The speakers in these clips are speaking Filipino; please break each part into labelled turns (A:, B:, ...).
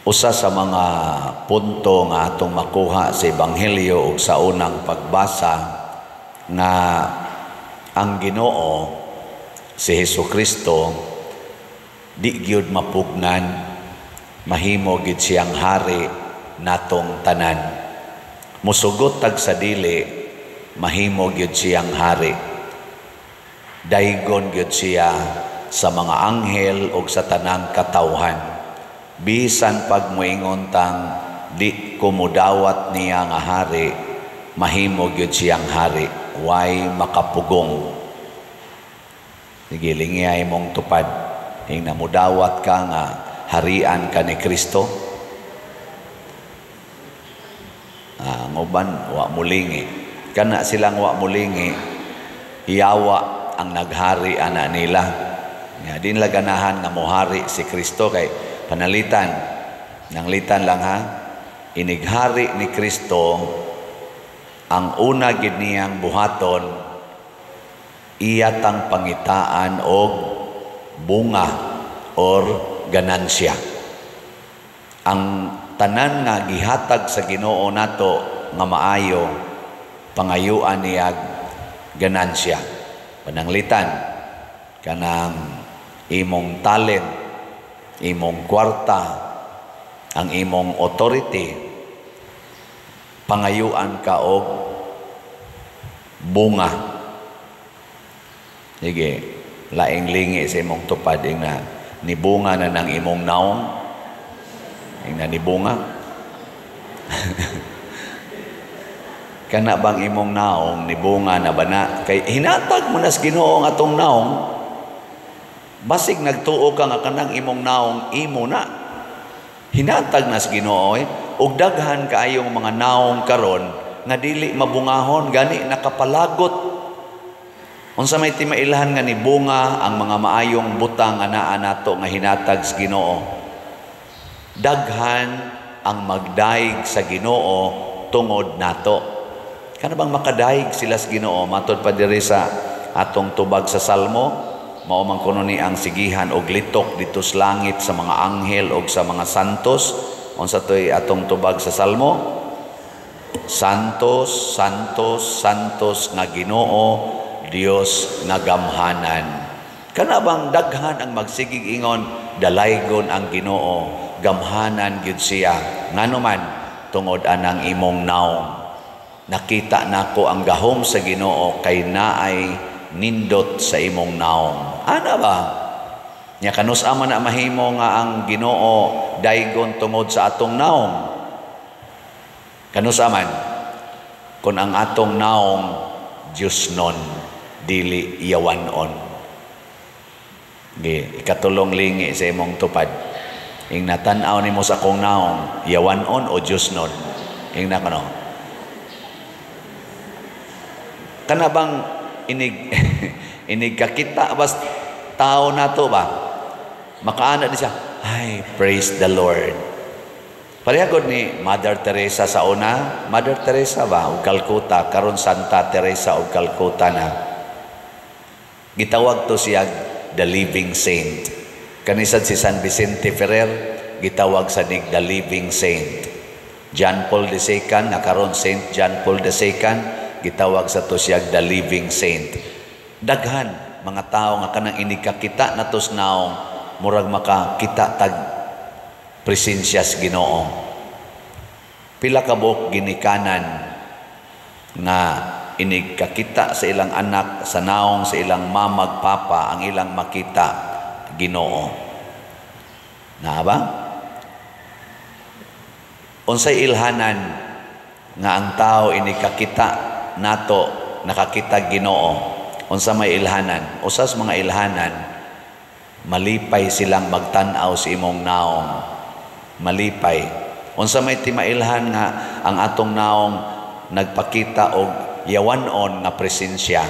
A: Usa sa mga punto nga atong makuha sa Ebanghelyo ug sa unang pagbasa nga ang Ginoo si Hesukristo di gyud mapugnan, mahimo gid siyang hari natong tanan. Musugot tag sa dili, mahimo gyud siyang hari. Daygon gyud siya sa mga anghel ug sa tanang katawhan. Bisan pag moingon tang di ko mudawat niya nga hari, mahimo gyud siyang hari, way makapugong. Sige, lingay mong tupad, hing namudawat ka nga harian ka ni Kristo. Nguban, wa mulingi. Kana silang wa mulingi, iyawa ang naghari ana nila. Nga din la ganahan nga mohari si Kristo kay panalitan, nanglitan lang ha, inighari ni Kristo, ang una gid niyang buhaton, iyatang pangitaan o bunga or ganansya. Ang tanan nga gihatag sa Ginoo nato nga maayo, pangayuan niya ganansya. Pananglitan, kanang imong talent, imong kwarta, ang imong authority, pangayuan ka og bunga. Sige, laing lingi sa imong tupad na nibunga na ng imong naong, na nibunga. Kana bang imong naong nibunga na bana kay hinatag mo na sa Ginoo ang atong naong. Basig nagtuo ka nga kanang imong naong imo na. Hinatag na sa Ginoo ug daghan kaayong mga naong karon nga dili mabungahon gani nakapalagot. Unsa may timailhan nga ni bunga ang mga maayong butang nga naa nato nga hinatag sa Ginoo. Daghan ang magdaig sa Ginoo tungod nato. Kana bang makadaig sila sa Ginoo matud pa diri sa atong tubag sa Salmo? Mao man kuno ni ang sigihan og litok dito sa langit sa mga anghel og sa mga santos. Unsa toy atong tubag sa Salmo? Santos, santos, santos nga Ginoo, Dios nga gamhanan. Kana bang daghan ang magsigig ingon, dalaygon ang Ginoo, gamhanan gyud siya. Ngano man tungod anang imong naong. Nakita nako ang gahom sa Ginoo kay naay nindot sa imong naong. Ana ba? Nya kanus ama na mahimo nga ang Ginoo daygon tungod sa atong naong. Kanus aman kun ang atong naong Dios non dili yawanon. Gi ikatulong lingi sa imong tupad. Ing natan-aw nimo sa akong naong yawanon o Dios non. Ing nakano. Kana bang inig kakita bas tao nato ba makaana di siya ay praise the Lord. Parehagod ni Mother Teresa sa una, Mother Teresa ba og Calcutta karon Santa Teresa og Calcutta na gitawag to siya the living saint. Kanisad si San Vicente Ferrer gitawag sa nig the living saint. John Paul II na karon Saint John Paul II gitawag sa to siya the living saint. Daghan mga tao nga kanang inikakita natos naong murag makakita tag presensya sa Ginoo. Pila ka buok ginikanan nga inikakita sa ilang anak sa naong sa ilang mamag papa ang ilang makita Ginoo. Na ba? Unsay ilhanan nga ang tao inikakita nato nakakita Ginoo? Unsa may ilhanan? Usas mga ilhanan, malipay silang magtan-aw sa imong naong. Malipay. Unsa may timailhan nga ang atong naong nagpakita og yawanon nga presensya.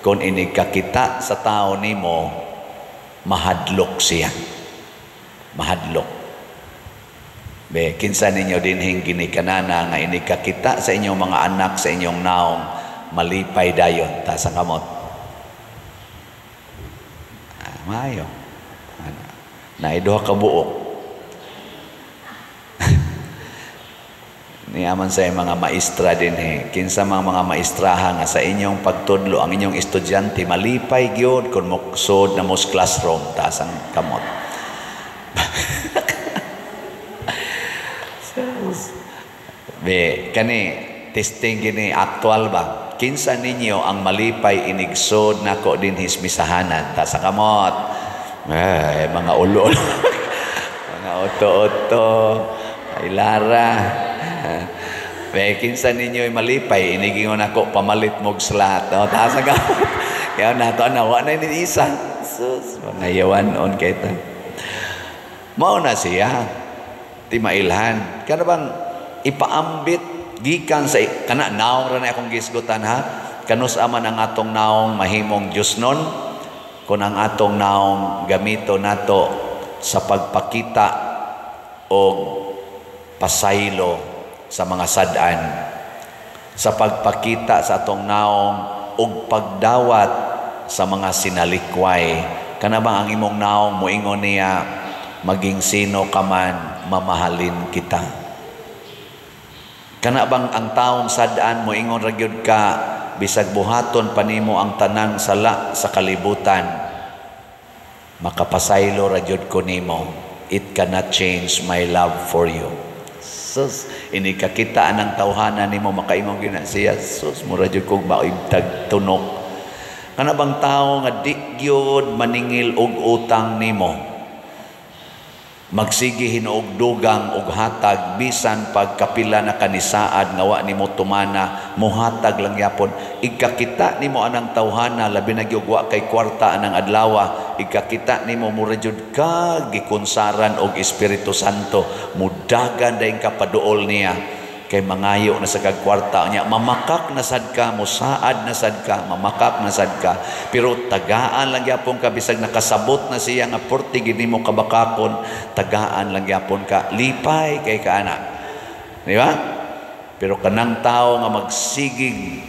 A: Kung inigkakita sa tao nimo, mahadlok siya. Mahadlok. Be, kinsa ninyo dinhing ginikanana nga inikakita sa inyong mga anak sa inyong naong malipay dayon ta sa kamot. Maayo. Na iduha ka buok. Niyaman sa mga maestra din kinsa mga maestraha nga sa inyong pagtudlo ang inyong estudyante malipay gyud kun moksod na mos classroom taas ang kamot. Be kani testing gini aktual ba? Kinsa ninyo ang malipay inigsod nako din hismisahanan ta sa kamot. Ay, mga ulo. Mga oto-oto. Ay lara. Be kinsa ninyo ay malipay inigingon nako pamalit mog slat. No, ta sa kamot. Kaya nato nawa na ni isa. Sus, mga yawanon kay ta. Mao na siya. Ti mailhan. Kana bang ipaambit gikan sa kana naong ra na akong gisgutan ha kanus aman ang atong naong mahimong Dios nun kun ang atong naong gamito nato sa pagpakita o pasaylo sa mga sad-an sa pagpakita sa atong naong og pagdawat sa mga sinalikway kana bang ang imong naong moingon niya maging sino ka man mamahalin kita. Kana bang ang taong sad-an mo ingon ra gyud ka bisag buhaton panimo ang tanang sala sa kalibutan makapasaylo ra gyud ko nimo it cannot change my love for you. Sus ini kakita anang tawhana nimo makaimong gina siya sus mura gyud kog maibtag tunok. Kana bang tawo nga di gyud maningil og utang nimo magsige hinuog dugang og hatag bisan pagkapila na kanisaad nga wa nimo tumana mohatag lang yapon igkakita nimo anang tawhana labi na gyud wa kay kwarta anang adlaw igkakita nimo mura jud ka gikonsaran og Espiritu Santo mudagan dayon ka paduol niya kay mangayo na sa kagkwarta niya mamakak na sad ka musaad na sad ka mamakak na sad ka pero tagaan lang gyapon ka bisag nakasabot na siya nga porti gid nimo kabakakon tagaan lang gyapon ka lipay kay kaana di ba pero kanang tao nga magsigig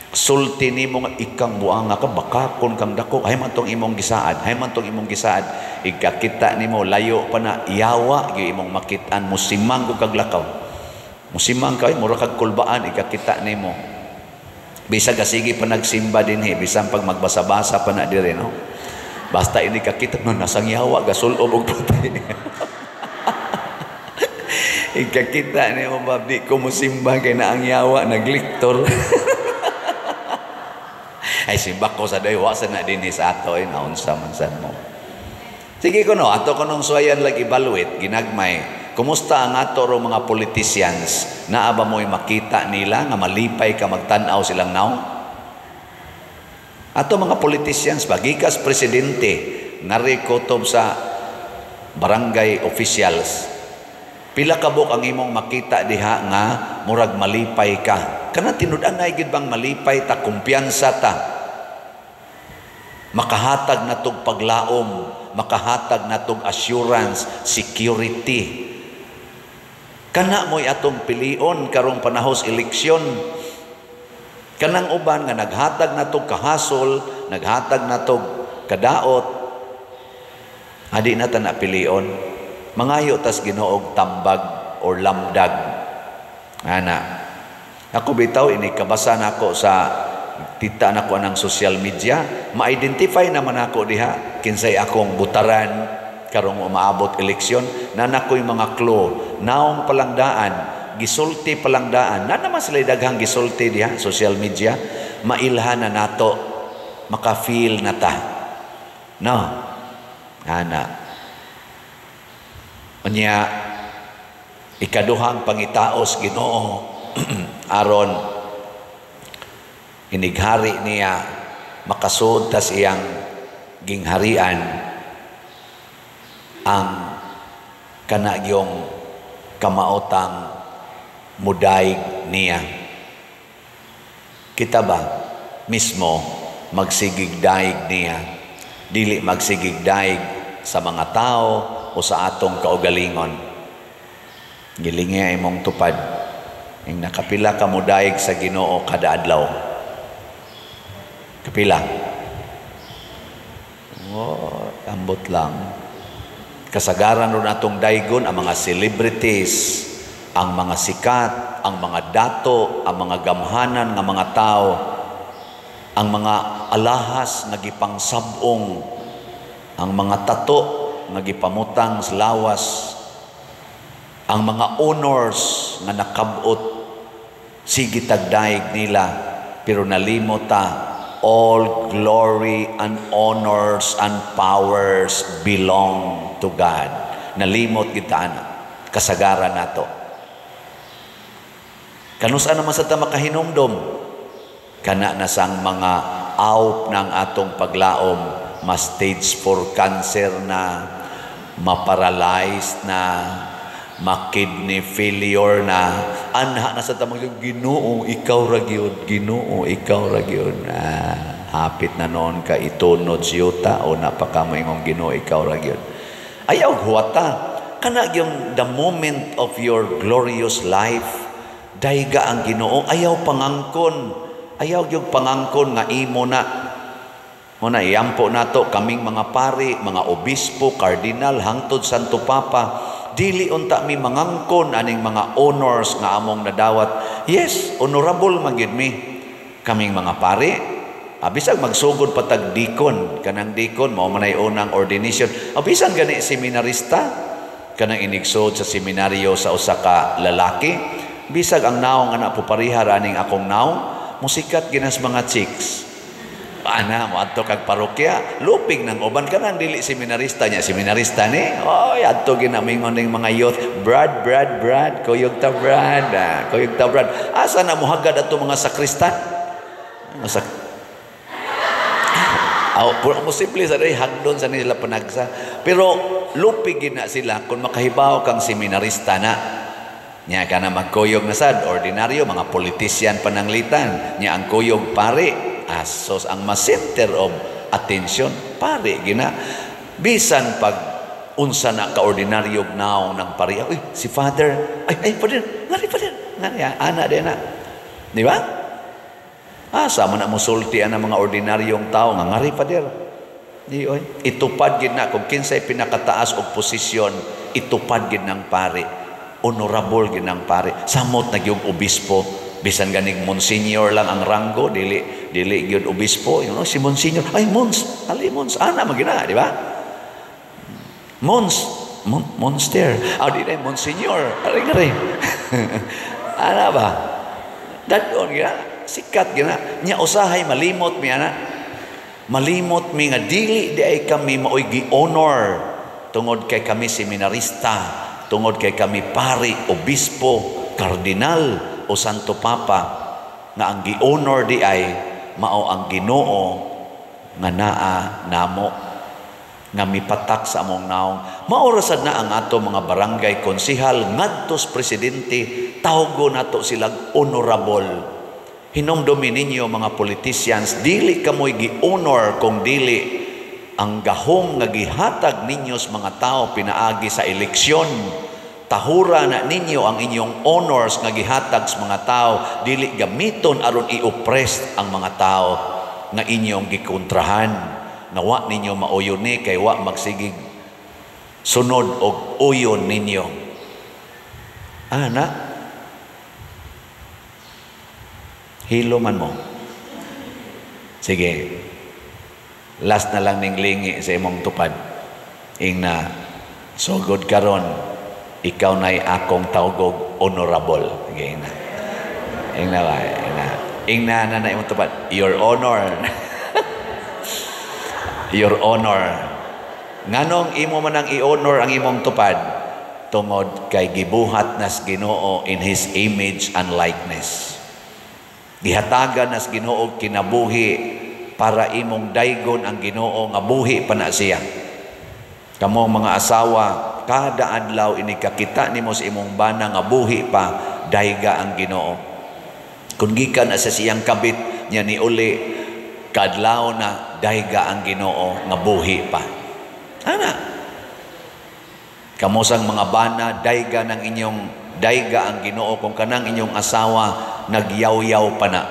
A: sulti nimo nga ikang buang nga ka bakakon kang dako hay man tong imong gisaad hay man tong imong gisaad igkakita nimo layo pa na yawa gyud imong makit-an musimang ko kag lakaw musimang kay mura kag kulbaan ikakita nimo bisag sige pa nagsimba dinhi bisan pag magbasa-basa pa na dire no basta ini kakita no nasang yawa gasulob og putay ikakita nimo babdi ko musimba kay na ang yawa nagliktor ay simba ko sa dayo sa na dinhi sa ato naunsa man sad mo sige kuno ato kunong suwayan lag evaluate ginagmay. Kumusta ang ato ro mga politicians? Naa ba mo'y makita nila nga malipay ka magtanaw silang naong? Ato mga politicians bagikas presidente narikotob sa barangay officials. Pila ka buk ang imong makita diha nga murag malipay ka. Kana tinud-an nay gid bang malipay ta kumpiyansa ta. Makahatag na tog paglaom, makahatag na tog assurance, security. Kana mo'y atong pilion karong panahos eleksyon. Kanang uban nga naghatag na tog kahasol, naghatag na tog kadaot. Adi na ta na pilion. Mangayo tas Ginoog tambag or lamdag. Ana. Ako bitaw ini kabasa nako sa tita nako ng social media, ma-identify naman ako diha kinsay akong butaran karong umaabot eleksyon na nakoy mga clue naong palangdaan gisulti palangdaan na naman sila daghang gisulti diha social media mailhan na nato maka-feel na ta no ana unya ikaduhang pangitaos Ginoo aron inighari niya makasud tas iyang gingharian ang kanagyong kamaotang mudaig niya. Kita ba mismo magsigigdaig niya, dili magsigigdaig sa mga tao o sa atong kaugalingon. Gilingi imong tupad, ing nakapila ka mudaig sa Ginoo kada adlaw. Kapila? Oh, ambot lang. Kasagaran ron atong daygon ang mga celebrities, ang mga sikat, ang mga dato, ang mga gamhanan nga mga tao, ang mga alahas nga gipangsabong, ang mga tato nga gipamutang sa lawas, ang mga honors nga nakabot, sige tagdaig nila, pero nalimot ta, all glory and honors and powers belong to God. Nalimot kita na, kasagaran nato. Kanusa naman sa ta makahinumdom? Kana na sang mga awp ng atong paglaom, ma-stage 4 cancer na, ma-paralyzed na, ma-kidney failure na, anha na sa tamang Ginoo, ikaw ra gyud, Ginoo, ikaw ra gyud. Hapit na noon ka itunod siyuta o napakamoingong Ginoo, ikaw ra gyud. Ayaw huwata, kana yung the moment of your glorious life, dayga ang Ginoo, ayaw pangangkon, ayaw yung pangangkon nga imo na. Muna, iyampo nato kaming mga pari, mga obispo, kardinal, hangtod Santo Papa, dili unta mi mangangkon aning mga honors nga among nadawat. Yes, honorable magid mi kaming mga pari. Bisag magsugod patag dikon, kanang dikon mao manay unang ordination. Bisan gani seminarista, kanang inigsod sa seminaryo sa usa ka lalaki, bisag ang naong anak po pariha raning akong naong, musikat ginas mga chicks. Ana mo adto kag parokya, lupig nang uban ka nang dili seminarista niya, seminarista ni. Oy, adto ginamingon ning mga youth, Brad, kuyog ta Brad, kuyog ta Brad. Asa na mohagad adto mga sakristan? Puro mo simple sa day, hagdon sa nila panagsa. Pero lupig na sila kung makahibaw kang seminarista na. Nya ka na magkuyog na sad, ordinaryo, mga politisyan pananglitan. Nya ang kuyog pare, asos ang ma-center of attention, pare, gina. Bisan pag unsa na ka-ordinaryo naong ng pare, uy, si Father, ay, Father, ngari, ana din na. Di ba? Sama na musultian ang mga ordinaryong tao nga ngari Pader. Di oy, itupad gid na kung kinsay pinakataas og posisyon, itupad gid ng pare. Honorable gid ng pare. Samot na gyud obispo, bisan ganing monsignor lang ang ranggo, dili gyud obispo, si monsignor, ay mons, ali mons, ana magina, di ba? Monster. Di na monsignor, ari. Ana ba? Dadon gina. Sikat gina, nya usahay malimot mi ana. Malimot mi nga dili di ay kami maoy gi-honor tungod kay kami seminarista, tungod kay kami pari, obispo, kardinal o Santo Papa, nga ang gi-honor di ay mao ang Ginoo nga naa namo, nga mipatak sa among naong. Maorasad na ang ato mga barangay konsihal ngadtos presidente, tawgo nato silang honorable. Hinumdumi ninyo mga politicians, dili kamoy gi-honor kung dili ang gahom nga gihatag ninyo sa mga tao pinaagi sa eleksyon. Tahura na ninyo ang inyong honors nga gihatag sa mga tao, dili gamiton aron i-oppress ang mga tao nga inyong gikontrahan. Nawa ninyo mauyon ni kay wa magsigig sunod og uyon ninyo. Ana, hilo man mo. Sige. Last na lang ning lingi sa imong tupad. Ing na sugod karon, ikaw na'y akong tawgog honorable. Sige, ing na. Ing na imong tupad. Your honor. Your honor. Nganong imo man ang i-honor ang imong tupad tungod kay gibuhat nas Ginoo in His image and likeness. Gihatagan nas Ginoo kinabuhi para imong daygon ang Ginoo nga buhi pa na siya. Kamo mga asawa, kada adlaw inikakita nimo sa imong bana nga buhi pa, dayga ang Ginoo. Kung gikan sa siyang kabit nya ni uli, kadlaw na dayga ang Ginoo nga buhi pa. Ana. Kamo sang mga bana, dayga ng inyong dayga ang Ginoo kung kanang inyong asawa nagyaw-yaw pa na.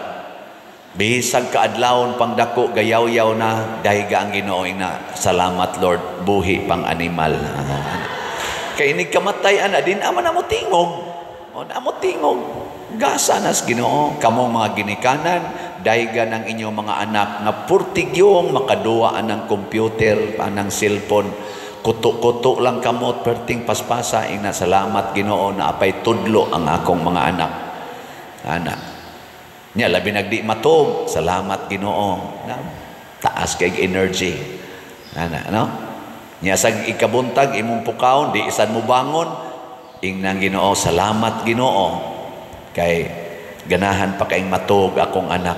A: Bisag kaadlawon pang dako gayaw-yaw na, dayga ang Ginoo na. Salamat Lord, buhi pang animal. Kay ini kamatay ana din ama na mo tingog. O na mo tingog. Gasa nas Ginoo, kamong mga ginikanan, daygan ang inyong mga anak nga purtigyong makaduwa ng computer, anang cellphone, kuto-kuto lang kamot, perting paspasa, ina salamat Ginoo na apay tudlo ang akong mga anak. Anak. Nya labi nagdi matog, salamat Ginoo. Taas kay energy. Ana, no? Nya sa ikabuntag imong pukaon, di isan mo bangon, ingnang Ginoo, salamat Ginoo. Kay ganahan pa kayong matog akong anak.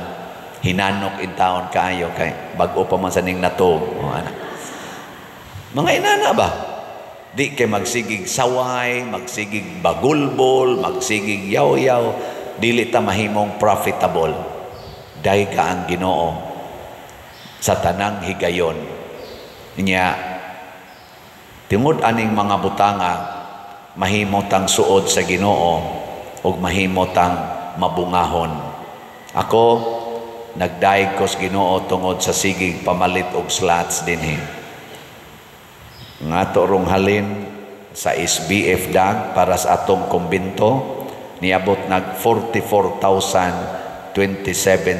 A: Hinanok in taon kaayo kay bag-o pa man sa ning natog, anak. Mga inana ba? Di kay magsigig saway, magsigig bagulbol, magsigig yaw-yaw, dili ta mahimong profitable. Day ka ang Ginoo sa tanang higayon. Nya tungod aning mga butanga, mahimo tang suod sa Ginoo ug mahimo tang mabungahon. Ako nagdaig ko sa Ginoo tungod sa sigig pamalit og slots dinhi. Nga rong halin sa SBF DAG para sa atong kumbinto, niabot nag 44,027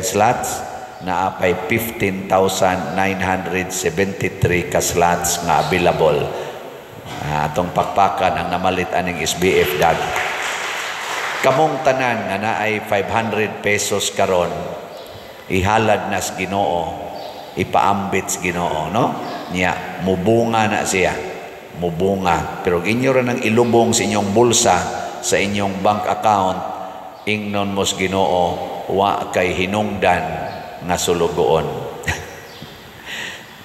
A: slots, na apay 15,973 ka slots nga available. Atong pakpakan ang namalit aning SBF DAG. Kamong tanan nga naay 500 pesos karon, ihalad nas Ginoo, ipaambit Ginoo, no? Niya, mubunga na siya. Mubunga. Pero inyo rin ang ilubong sa inyong bulsa, sa inyong bank account, ingnon mos Ginoo, wa kay hinungdan nga sulugoon.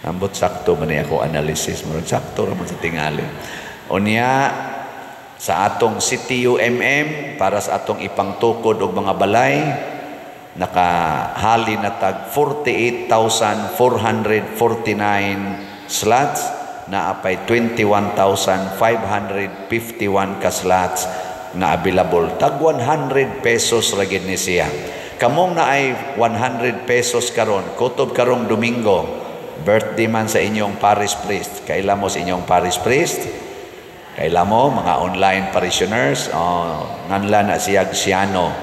A: Ambot sakto man ako analysis mo. Sakto raman sa tingali. O niya, sa atong CTUMM, para sa atong ipangtukod og mga balay, nakahali na tag 48,449 slots, na apay 21,551 ka slots na available. Tag 100 pesos ra gid ni siya. Kamong na ay 100 pesos karon, kutob karong Domingo, birthday man sa inyong parish priest. Kaila mo sa inyong parish priest? Kaila mo mga online parishioners? Nanla na siya Siano.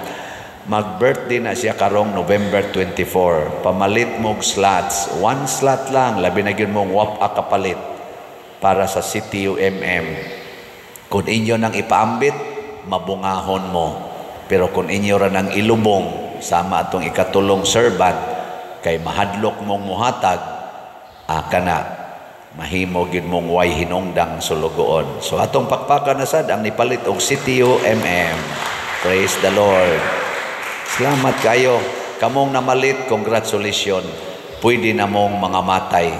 A: Mag-birthday na siya karong November 24. Pamalit mong slots. 1 slot lang. Labi na yun mong wap-a kapalit para sa CTUMM. Kung inyo nang ipaambit, mabungahon mo. Pero kung inyo rin nang ilubong, sama atong ikatulong servant, kay mahadlok mong muhatag, na mahimo gid mong way hinungdang sulugoon. So atong pakpakan na sad ang nipalit og CTUMM. Praise the Lord. Salamat kayo. Kamong namalit, congratulations. Pwede na mong mga matay.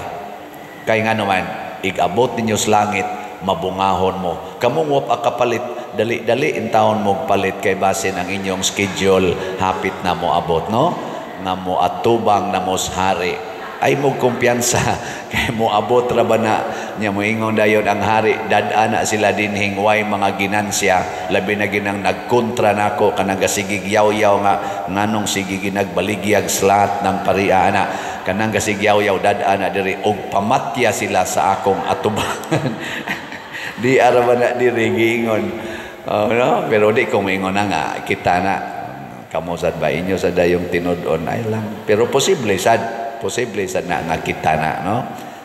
A: Kaya nga naman, igabot ninyo sa langit, mabungahon mo. Kamong wap akapalit, dali-dali in taon mong palit kay basin ang inyong schedule, hapit na mo abot, no? Nga mo atubang na mo sa hari. Ay mo kumpiyansa kay mo abot ra ba na nya mo ingon dayon ang hari, dad-ana sila dinhing way mga ginansya, labi na ginang nagkontra nako kanang gasigig yaw-yaw nga nganong sige ginagbaligiyag slot ng pariana, kanang gasigyaw-yaw dad-ana diri og pamatya sila sa akong atubangan. Di ara ba na diri giingon, no? Pero di ko maingon na nga kita na kamo sad ba inyo sa dayong tinud-on ay lang, pero posible sad na nga kita na, no?